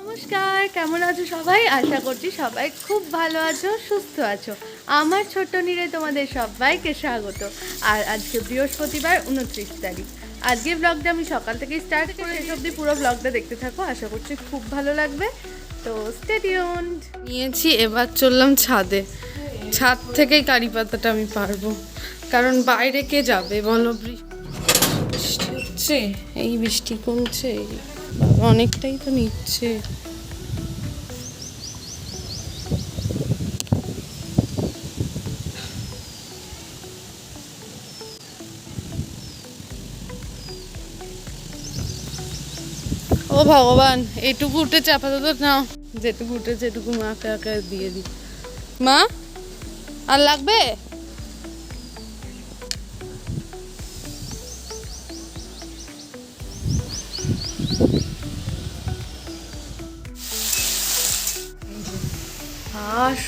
নমস্কার, কেমন আছো সবাই? আশা করছি সবাই খুব ভালো আছো, সুস্থ আছো। আমার ছোট্ট নীরে তোমাদের সবাইকে স্বাগত। আর আজকে বৃহস্পতিবার 29 তারিখ। আজকে ব্লগটা আমি সকাল থেকেই স্টার্ট করে শেষ অবধি পুরো ব্লগটা দেখতে থাকো, আশা করছি খুব ভালো লাগবে। তো স্টে টিউনড। নিয়েছি, এবার চললাম ছাদে। ছাদ থেকেই কারি পাতাটা আমি পারবো, কারণ বাইরে কে যাবে বলো? বৃষ্টি হচ্ছে, এই বৃষ্টি কমছে, বাবা অনেকটাই তো নিচ্ছে। ও ভগবান, এটুকু উঠেছে আপাতত, না যেটুকু উঠেছে এটুকু মাকে আঁকে দিয়ে দিই। মা, আর লাগবে?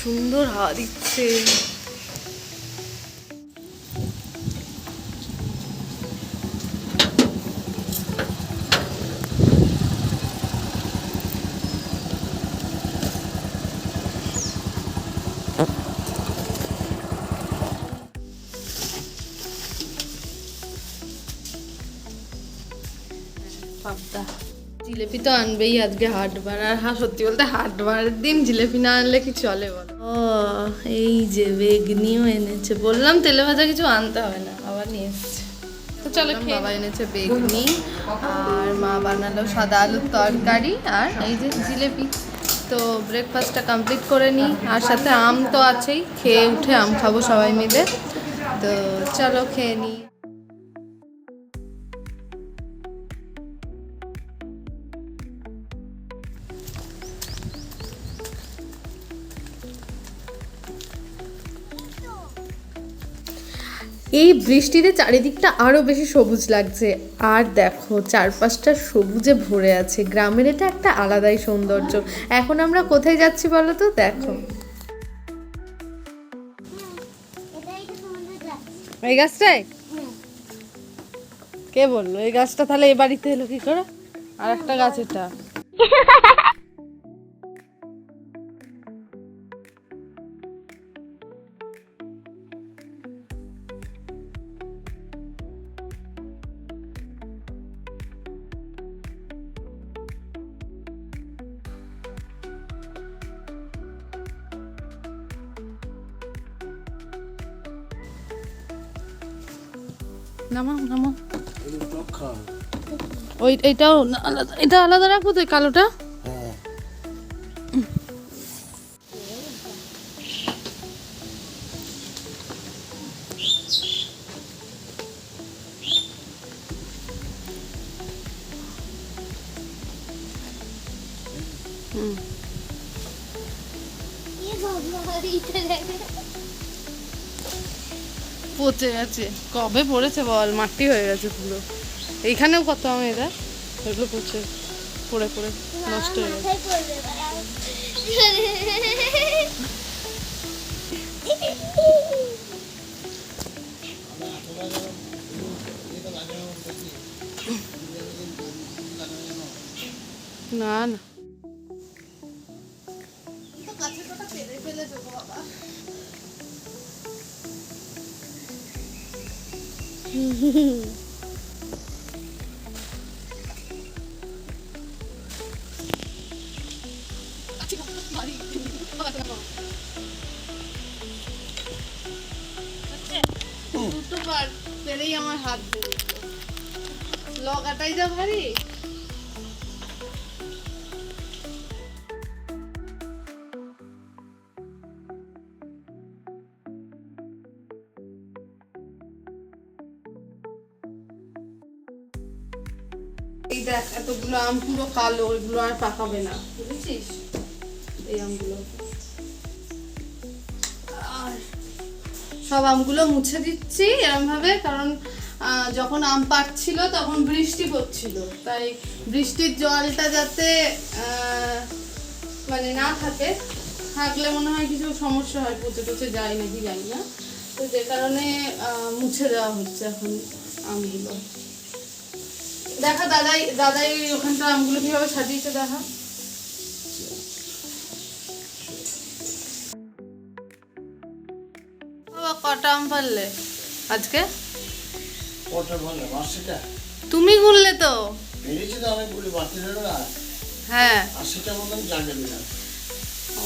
সুন্দর হাওয়া দিচ্ছে। পাবদা জিলেপি তো আনবেই আজকে হাটবার। আর হ্যাঁ, সত্যি বলতে হাটবারের দিন জিলেপি না আনলে কি চলে বলো? ও, এই যে বেগনিও এনেছে, বললাম তেলে ভাজা কিছু আনতে হবে না, আবার নিয়ে এসছে। তো চলো, বাবা এনেছে বেগনি, আর মা বানালো সাদা আলুর তরকারি, আর এই যে জিলেপি। তো ব্রেকফাস্টটা কমপ্লিট করে নিই, আর সাথে আম তো আছেই, খেয়ে উঠে আম খাবো সবাই মিলে। তো চলো খেয়ে নিই। এই বৃষ্টিতে চারিদিকটা আরো বেশি সবুজ লাগছে। আর দেখো, চারপাশটা সবুজে ভরে আছে। গ্রামের এটা একটা আলাদাই সৌন্দর্য। এখন আমরা কোথায় যাচ্ছি বলো তো? দেখো, এই গাছটায়। কে বললো এই গাছটা তাহলে এ বাড়িতে এলো কি করে? আর একটা গাছ এটা। নামাও নামাও, ওই এটাও আলাদা, এটা আলাদা রাখবো তো, কালোটা। পচে গেছে, কবে পড়েছে বল? মাটি হয়ে গেছে পুরো। এইখানেও কত আম, এরা এগুলো পচে পড়ে পড়ে নষ্ট হয়ে গেছে। না না, দুটোবার পেরেই আমার হাত ধরে লগাটাই যা ভারী। এই দেখ, এতগুলো আম পুরো কালো, এগুলো আর পাকাবে না, বুঝেছিস? এই আমগুলো, আর সব আমগুলো মুছে দিচ্ছি এরম ভাবে, কারণ যখন আম পাকছিল তখন বৃষ্টি পড়ছিল, তাই বৃষ্টির জলটা যাতে মানে না থাকে, থাকলে মনে হয় কিছু সমস্যা হয়, পচে টচে যায় নাকি জানি না। তো যে কারণে মুছে দেওয়া হচ্ছে এখন আমগুলো। দেখা দাদাই দাদাই ওখানটা আমগুলো কিভাবে সাজিয়েছে দেখা। কটা আম পারলে আজকে? কটা বললে 80টা তুমি গুনলে তো। পেরেছি তো অনেকগুলি বাড়তি হলো না, হ্যাঁ 80টা মতন জাগে দিলাম। ও,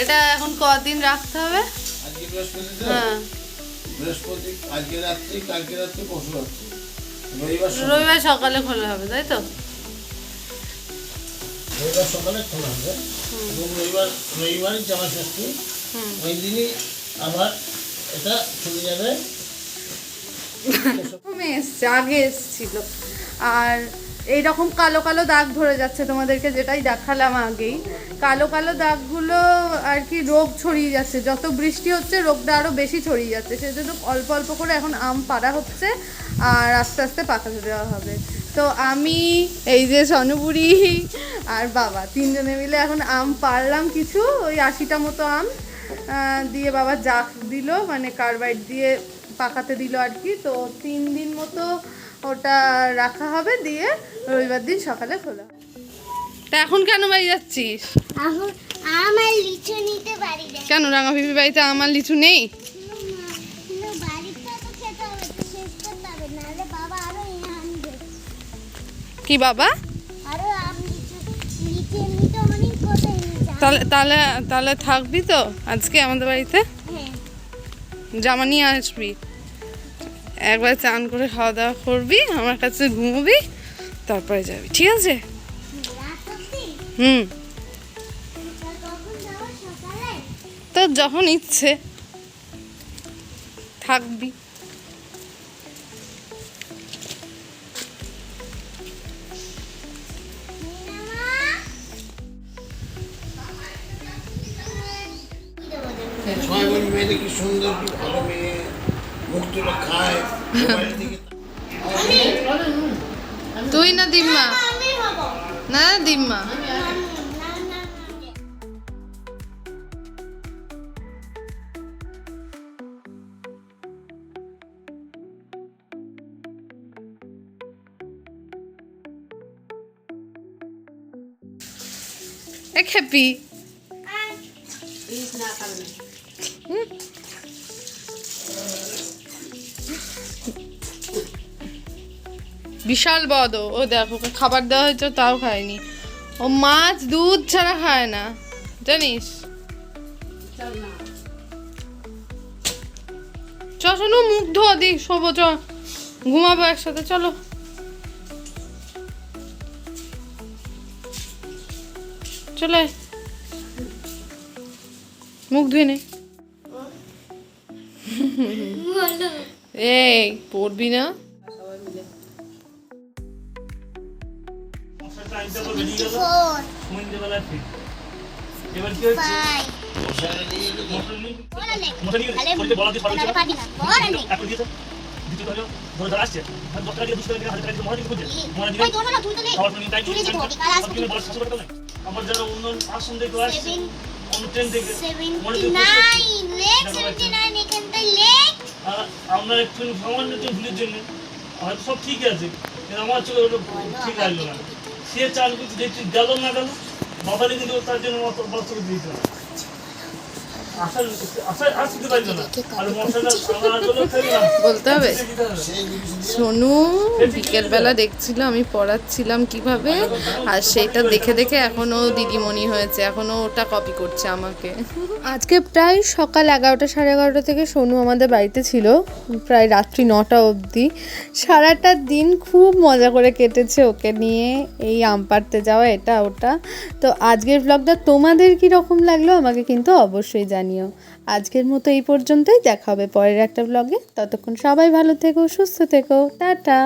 এটা এখন কদিন রাখতে হবে? আজকে বৃহস্পতি তো, হ্যাঁ বৃহস্পতি আজকে রাত্রি, কালকে রাত্রি, পরশু রাত্রি, রবিবার সকালে। রবিবার সকালে খোলা হবে তাই তো? রবিবার সকালে খোলা হবে এবং রবিবারই জামা ষষ্ঠী, ওই দিনই আবার এটা চলে যাবে। প্রথমে এসছে, আগে এসছিল। আর এইরকম কালো কালো দাগ ধরে যাচ্ছে, তোমাদেরকে যেটাই দেখালাম আগেই। কালো কালো দাগগুলো আর কি রোগ ছড়িয়ে যাচ্ছে, যত বৃষ্টি হচ্ছে রোগটা আরও বেশি ছড়িয়ে যাচ্ছে। সেই জন্য অল্প অল্প করে এখন আম পাড়া হচ্ছে আর আস্তে আস্তে পাকাতে দেওয়া হবে। তো আমি, এই যে সনুপুরি আর বাবা, তিনজনে মিলে এখন আম পাড়লাম কিছু, ওই 80টা মতো আম দিয়ে বাবা জাক দিল, মানে কার্বাইড দিয়ে পাকাতে দিল আর কি। তো 3 দিন মতো ওটা রাখা হবে, দিয়ে রবিবার দিন সকালে খোলা। তা এখন কেন বাড়ি যাচ্ছিস? এখন আমার লিচু নিতে পারি না। কেন রাঙা পিপি বাড়িতে আমার লিচু নেই? বাড়িতে তো খেতে হবে, তো শেষ করতে হবে, নাহলে বাবা আরো আনবে। কি বাবা? আরো আম লিচু, লিচু এমনিতে অনেক কোথায় নিয়ে যায়। তাহলে তাহলে তাহলে থাকবি তো আজকে আমাদের বাড়িতে? হ্যাঁ, জামা নিয়ে আসবি, একবার চান করে খাওয়া দাওয়া করবি, আমার কাছে ঘুমোবি, তারপরে যাবি, ঠিক আছে? রাত অবধি? হুম, তা কখন যাবো? সকালে? তোর যখন ইচ্ছে থাকবি। সবাই বলি মেয়েটা কি সুন্দর, কি ভালো মেয়ে, মুখ তুলে খায়, মোবাইলের দিকে তুই না দিম্মা? আমি হবো। না দিম্মা। না, না, না। এ খেপি। বিশাল বদ ও, দেখো ওকে খাবার দেওয়া হয়েছে তাও খায়নি। ও মাছ দুধ ছাড়া খায় না, জানিস? চ শোনো, মুখ ধো দি, শোবো, চ ঘুমাবো একসাথে, চলো চলে আয়। মুখ ধুয়ে নে। এই পড়বি না? ফোর, এবার কি হচ্ছে ফাইভ। মশারি দিয়ে এলো তো। বলা নেই। মোটা নিয়ে তাহলে বলতে বলা দিয়ে সরল তাহলে ছিল পারবি না। বলা নেই। এখন দিয়েছে দ্বিতীয় ধরো ধরে ধরে আসছে আর 10 টাকা দিয়ে 20 টাকা দিয়ে 1000 টাকা দিয়ে মোটা দিয়ে বুঝছে মোটা দিয়ে ওই ধরো না, তুলতে নেই। খাবার তুমি টাইম তুলে দিতে হবে, কাল আসবে। তুমি বড় শাসন করতে হবে আমার যারা অন্য আসন থেকে আসছে সেভেন, অন্য ট্রেন থেকে মনে 79, লেখ 79, এখানটায় লেখ। আর আমরা একটু সামান্য একটু ভুলের জন্য হয়তো সব ঠিক আছে কিন্তু আমার চলে ওটা ঠিক লাগলো না সে চাল কিছু দেখতে গেল না গেল বাবারে কিন্তু তার জন্য বস্ত করে দিতে হবে আসল আসল আসতে পারলো না আর মশলা আমার জন্য খেলাম বলতে হবে। সেই জিনিস দিয়ে সোনু বিকেলবেলা দেখছিল আমি পড়াচ্ছিলাম কিভাবে, আর সেটা দেখে দেখে এখনও দিদিমণি হয়েছে, এখনও ওটা কপি করছে আমাকে। আজকে প্রায় সকাল 11টা সাড়ে 11টা থেকে সোনু আমাদের বাড়িতে ছিল, প্রায় রাত্রি 9টা অবধি। সারাটা দিন খুব মজা করে কেটেছে ওকে নিয়ে, এই আম পাড়তে যাওয়া, এটা ওটা। তো আজকের ব্লগটা তোমাদের কী রকম লাগলো আমাকে কিন্তু অবশ্যই জানিও। আজকের মতো এই পর্যন্তই, দেখা হবে পরের একটা ব্লগে। ততক্ষণ সবাই ভালো থেকো, সুস্থ থেকো, টাটা।